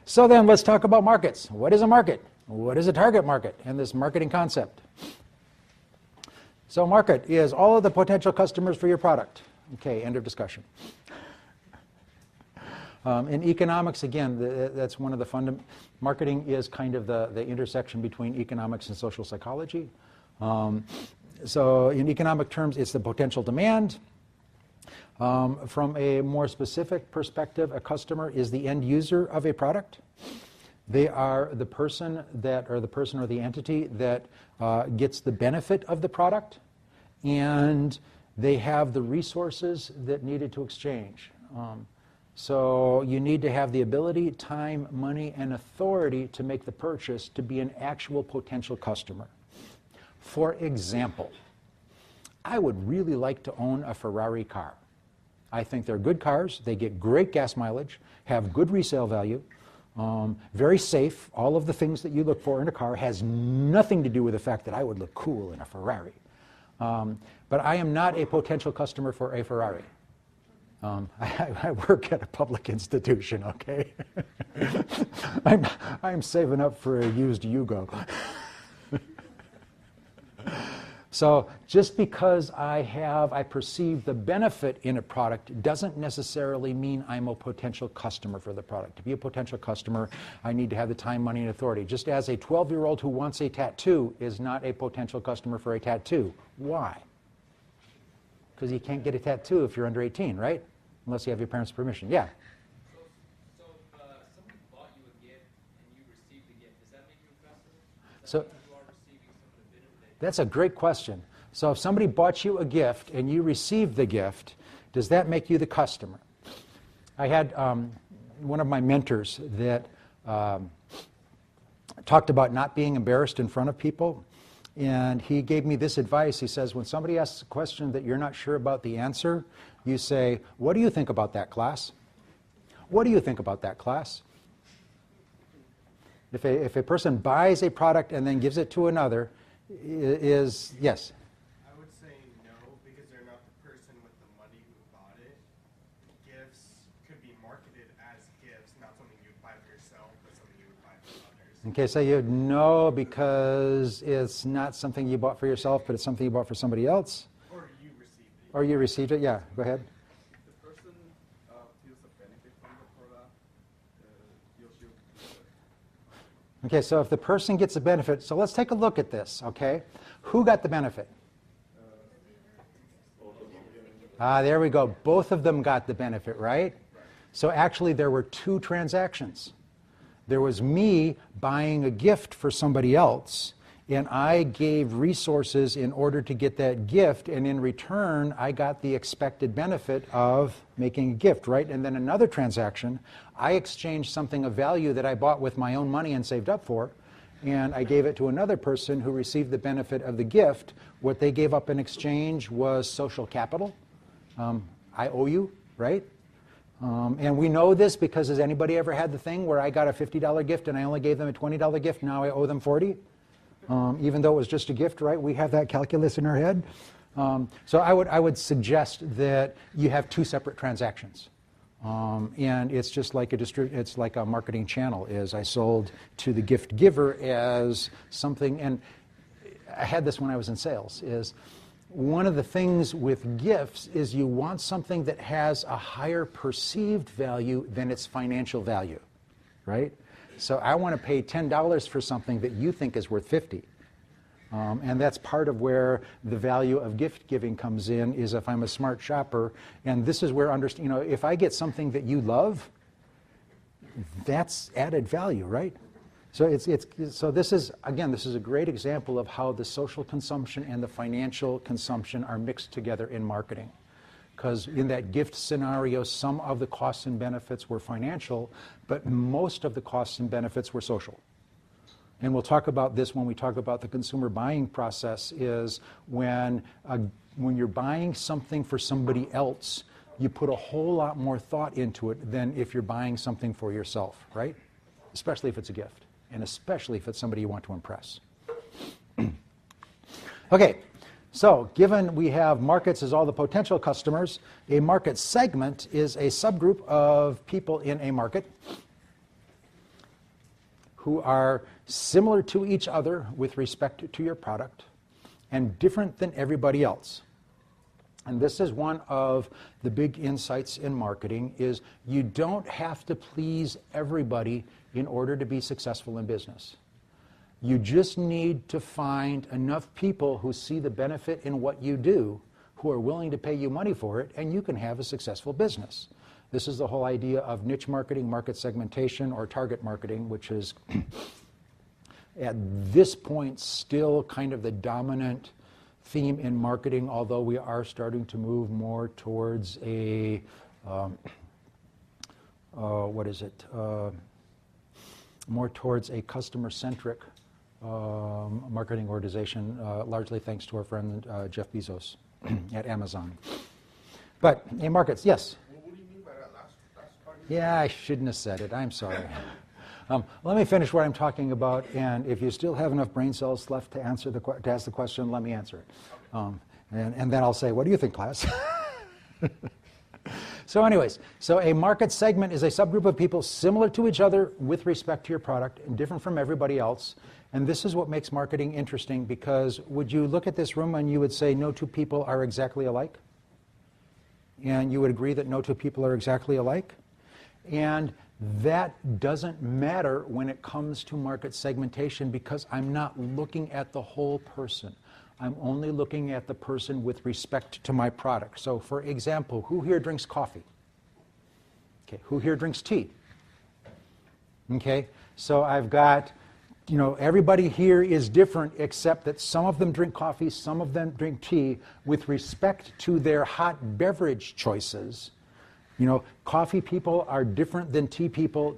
So then let's talk about markets. What is a market? What is a target market and this marketing concept? So market is all of the potential customers for your product. Okay, end of discussion. In economics, again, that's one of the marketing is kind of the intersection between economics and social psychology. So in economic terms, it's the potential demand. From a more specific perspective, a customer is the end user of a product. They are the person or the entity that gets the benefit of the product, and they have the resources that needed to exchange. So you need to have the ability, time, money, and authority to make the purchase to be an actual potential customer. For example, I would really like to own a Ferrari car. I think they're good cars, they get great gas mileage, have good resale value, very safe. All of the things that you look for in a car has nothing to do with the fact that I would look cool in a Ferrari. But I am not a potential customer for a Ferrari. I work at a public institution, okay? I'm saving up for a used Yugo. So just because I perceive the benefit in a product doesn't necessarily mean I'm a potential customer for the product. To be a potential customer, I need to have the time, money, and authority. Just as a 12-year-old who wants a tattoo is not a potential customer for a tattoo. Why? Because you can't get a tattoo if you're under 18, right? Unless you have your parents' permission. Yeah? So if somebody bought you a gift and you received the gift, does that make you a customer? So, you are receiving some of the benefit? that's a great question. So if somebody bought you a gift and you received the gift, does that make you the customer? I had one of my mentors that talked about not being embarrassed in front of people. And he gave me this advice. He says, when somebody asks a question that you're not sure about the answer, you say, what do you think about that, class? What do you think about that, class? If a person buys a product and then gives it to another, yes? I would say no, because they're not the person with the money who bought it. Gifts could be marketed as gifts, not something you would buy for yourself, but something you would buy for others. Okay, so you'd know because it's not something you bought for yourself, but it's something you bought for somebody else? Or you received it. Or you received it? Yeah, go ahead. The person feels a benefit from the product, feels you. Okay, so if the person gets a benefit, so let's take a look at this, okay? Who got the benefit? There we go. Both of them got the benefit, right? So actually there were two transactions. There was me buying a gift for somebody else, and I gave resources in order to get that gift, and in return, I got the expected benefit of making a gift, right? And then another transaction, I exchanged something of value that I bought with my own money and saved up for, and I gave it to another person who received the benefit of the gift. What they gave up in exchange was social capital. I owe you, right? And we know this because has anybody ever had the thing where I got a $50 gift and I only gave them a $20 gift, now I owe them $40? Even though it was just a gift, right? We have that calculus in our head. So I would suggest that you have two separate transactions. And it's just like it's like a marketing channel is. I sold to the gift giver as something, and I had this when I was in sales, is one of the things with gifts is you want something that has a higher perceived value than its financial value, right? So I want to pay $10 for something that you think is worth $50. And that's part of where the value of gift giving comes in, is if I'm a smart shopper, and this is where, if I get something that you love, that's added value, right? So so this is a great example of how the social consumption and the financial consumption are mixed together in marketing. Because in that gift scenario, some of the costs and benefits were financial, but most of the costs and benefits were social. And we'll talk about this when we talk about the consumer buying process, is when you're buying something for somebody else, you put a whole lot more thought into it than if you're buying something for yourself, right? Especially if it's a gift, and especially if it's somebody you want to impress. Okay. So, given we have markets as all the potential customers, a market segment is a subgroup of people in a market. who are similar to each other with respect to your product and different than everybody else. And this is one of the big insights in marketing, is you don't have to please everybody in order to be successful in business. You just need to find enough people who see the benefit in what you do, who are willing to pay you money for it, and you can have a successful business. This is the whole idea of niche marketing, market segmentation, or target marketing, which is at this point still kind of the dominant theme in marketing, although we are starting to move more towards a, more towards a customer-centric marketing organization, largely thanks to our friend Jeff Bezos at Amazon. But in markets, yes? What do you mean by that last part? Yeah, I shouldn't have said it. I'm sorry. Let me finish what I'm talking about, and if you still have enough brain cells left to answer to ask the question, let me answer it. And then I'll say, what do you think, class? So anyways, so a market segment is a subgroup of people similar to each other with respect to your product and different from everybody else. And this is what makes marketing interesting, because would you look at this room and you would say no two people are exactly alike? And you would agree that no two people are exactly alike? And that doesn't matter when it comes to market segmentation, because I'm not looking at the whole person. I'm only looking at the person with respect to my product. So for example, who here drinks coffee? Okay, who here drinks tea? Okay, so I've got, everybody here is different, except that some of them drink coffee, some of them drink tea. With respect to their hot beverage choices, coffee people are different than tea people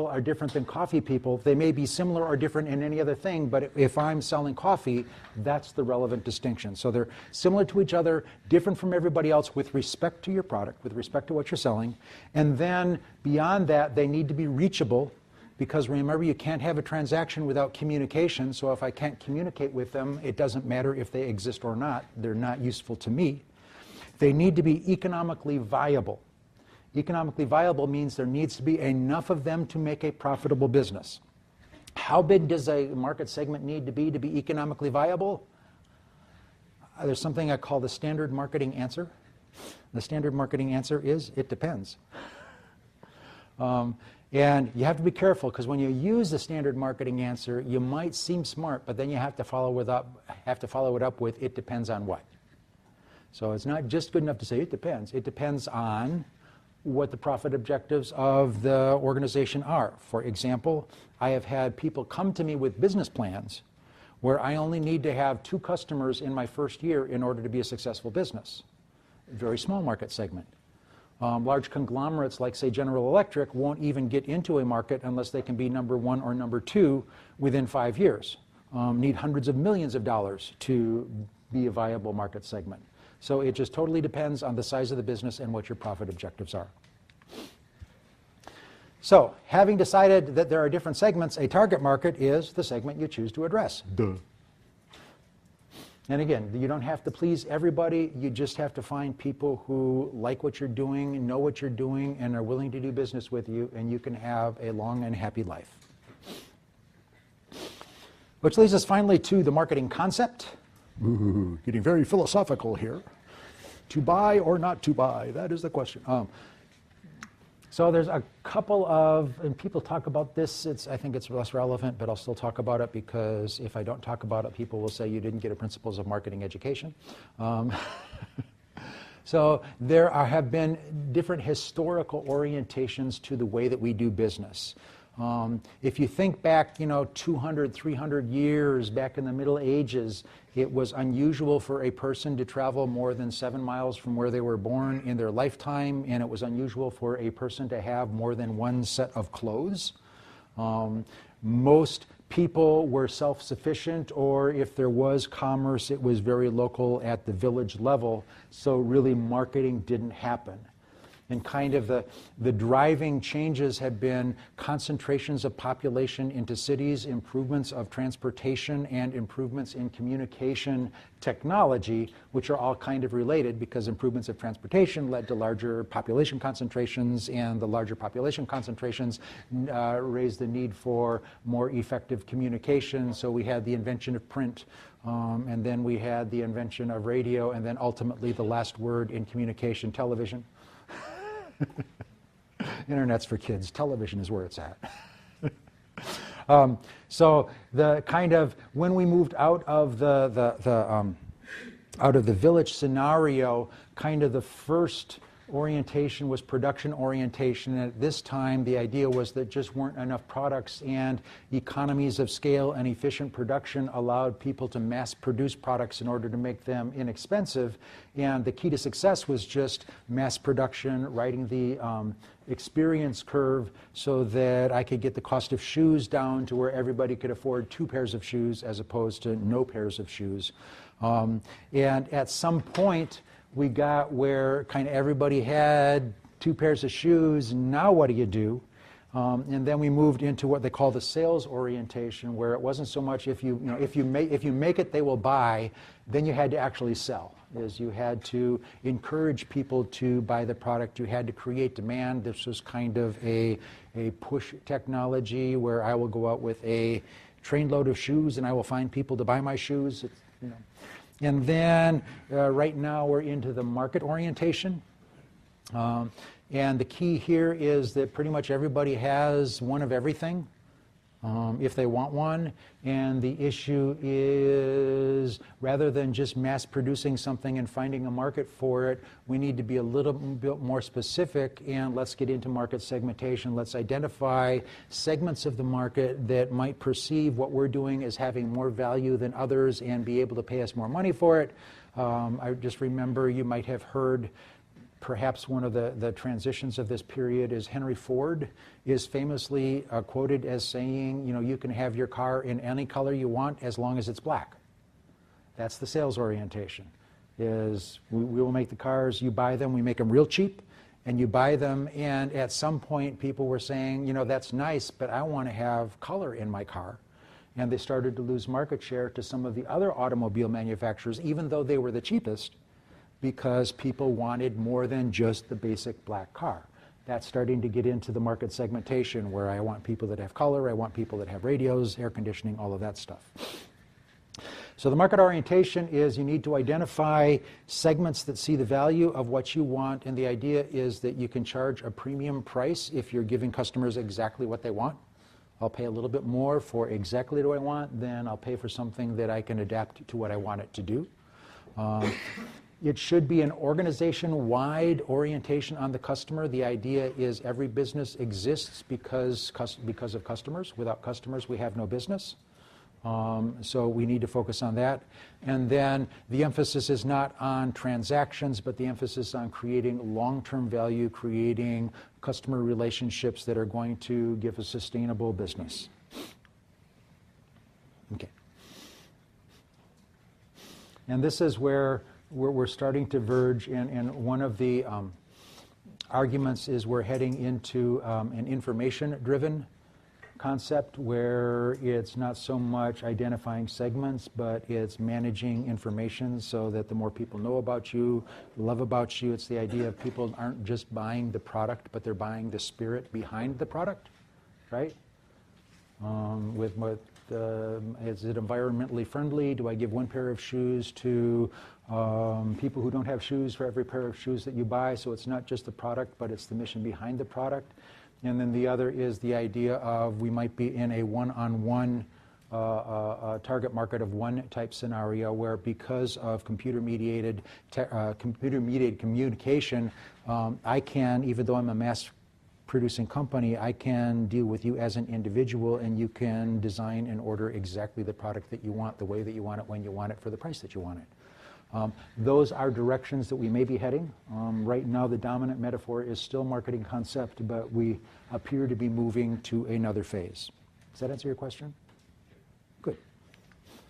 are different than coffee people. They may be similar or different in any other thing, but if I'm selling coffee, that's the relevant distinction. So they're similar to each other, different from everybody else with respect to your product, with respect to what you're selling. And then beyond that, they need to be reachable, because remember, you can't have a transaction without communication. So if I can't communicate with them, it doesn't matter if they exist or not. They're not useful to me. They need to be economically viable. Economically viable means there needs to be enough of them to make a profitable business. How big does a market segment need to be economically viable? There's something I call the standard marketing answer. The standard marketing answer is, it depends. And you have to be careful, because when you use the standard marketing answer, you might seem smart, but then you have to follow it up with, it depends on what. So it's not just good enough to say it depends. It depends on what the profit objectives of the organization are. For example, I have had people come to me with business plans where I only need to have 2 customers in my first year in order to be a successful business. Very small market segment. Large conglomerates like, say, General Electric won't even get into a market unless they can be number 1 or number 2 within 5 years. Need hundreds of millions of dollars to be a viable market segment. So it just totally depends on the size of the business and what your profit objectives are. So having decided that there are different segments, a target market is the segment you choose to address. Duh. And again, you don't have to please everybody. You just have to find people who like what you're doing, know what you're doing, and are willing to do business with you, and you can have a long and happy life. Which leads us finally to the marketing concept. Ooh, getting very philosophical here. To buy or not to buy? That is the question. So there's a couple of, and people talk about this, I think it's less relevant, but I'll still talk about it, because if I don't talk about it, people will say you didn't get a principles of marketing education. So there have been different historical orientations to the way that we do business. If you think back, 200, 300 years back in the Middle Ages, it was unusual for a person to travel more than 7 miles from where they were born in their lifetime, and it was unusual for a person to have more than 1 set of clothes. Most people were self-sufficient, or if there was commerce, it was very local at the village level, so really marketing didn't happen. And kind of the driving changes have been concentrations of population into cities, improvements of transportation, and improvements in communication technology, which are all kind of related because improvements of transportation led to larger population concentrations, and the larger population concentrations raised the need for more effective communication. So we had the invention of print, and then we had the invention of radio, and then ultimately the last word in communication, television. Internet's for kids. Television is where it's at. So the kind of when we moved out of the village scenario, kind of the first orientation was production orientation. And at this time, the idea was that just weren't enough products, and economies of scale and efficient production allowed people to mass produce products in order to make them inexpensive. And the key to success was just mass production, riding the experience curve so that I could get the cost of shoes down to where everybody could afford 2 pairs of shoes as opposed to no pairs of shoes. And at some point, we got where kind of everybody had 2 pairs of shoes. Now what do you do? And then we moved into what they call the sales orientation, where it wasn't so much if you make it, they will buy. Then you had to actually sell. You had to encourage people to buy the product. You had to create demand. This was kind of a push technology where I will go out with a trainload of shoes and I will find people to buy my shoes. And then right now we're into the market orientation. And the key here is that pretty much everybody has one of everything if they want one. And the issue is, rather than just mass producing something and finding a market for it, we need to be a little bit more specific, and let's get into market segmentation. Let's identify segments of the market that might perceive what we're doing as having more value than others and be able to pay us more money for it. I just remember, you might have heard, perhaps one of the transitions of this period is Henry Ford is famously quoted as saying, you can have your car in any color you want as long as it's black. That's the sales orientation. Is we will make the cars, you buy them, we make them real cheap, and you buy them, and at some point people were saying, that's nice, but I want to have color in my car. And they started to lose market share to some of the other automobile manufacturers, even though they were the cheapest, because people wanted more than just the basic black car. That's starting to get into the market segmentation, where I want people that have color, I want people that have radios, air conditioning, all of that stuff. So the market orientation is you need to identify segments that see the value of what you want, and the idea is that you can charge a premium price if you're giving customers exactly what they want. I'll pay a little bit more for exactly what I want, then I'll pay for something that I can adapt to what I want it to do. It should be an organization-wide orientation on the customer. The idea is every business exists because of customers. Without customers, we have no business. So we need to focus on that. And then the emphasis is not on transactions, but the emphasis on creating long-term value, creating customer relationships that are going to give a sustainable business. Okay. And this is where we're starting to verge, and one of the arguments is we're heading into an information-driven concept where it's not so much identifying segments, but it's managing information so that the more people know about you, love about you. It's the idea of people aren't just buying the product, but they're buying the spirit behind the product, right? Is it environmentally friendly? Do I give 1 pair of shoes to people who don't have shoes for every pair of shoes that you buy? So it's not just the product, but it's the mission behind the product. And then the other is the idea of we might be in a one-on-one target market of one type scenario, where because of computer-mediated communication, I can, even though I'm a mass producing company, I can deal with you as an individual, and you can design and order exactly the product that you want, the way that you want it, when you want it, for the price that you want it. Those are directions that we may be heading. Right now, the dominant metaphor is still marketing concept, but we appear to be moving to another phase. Does that answer your question?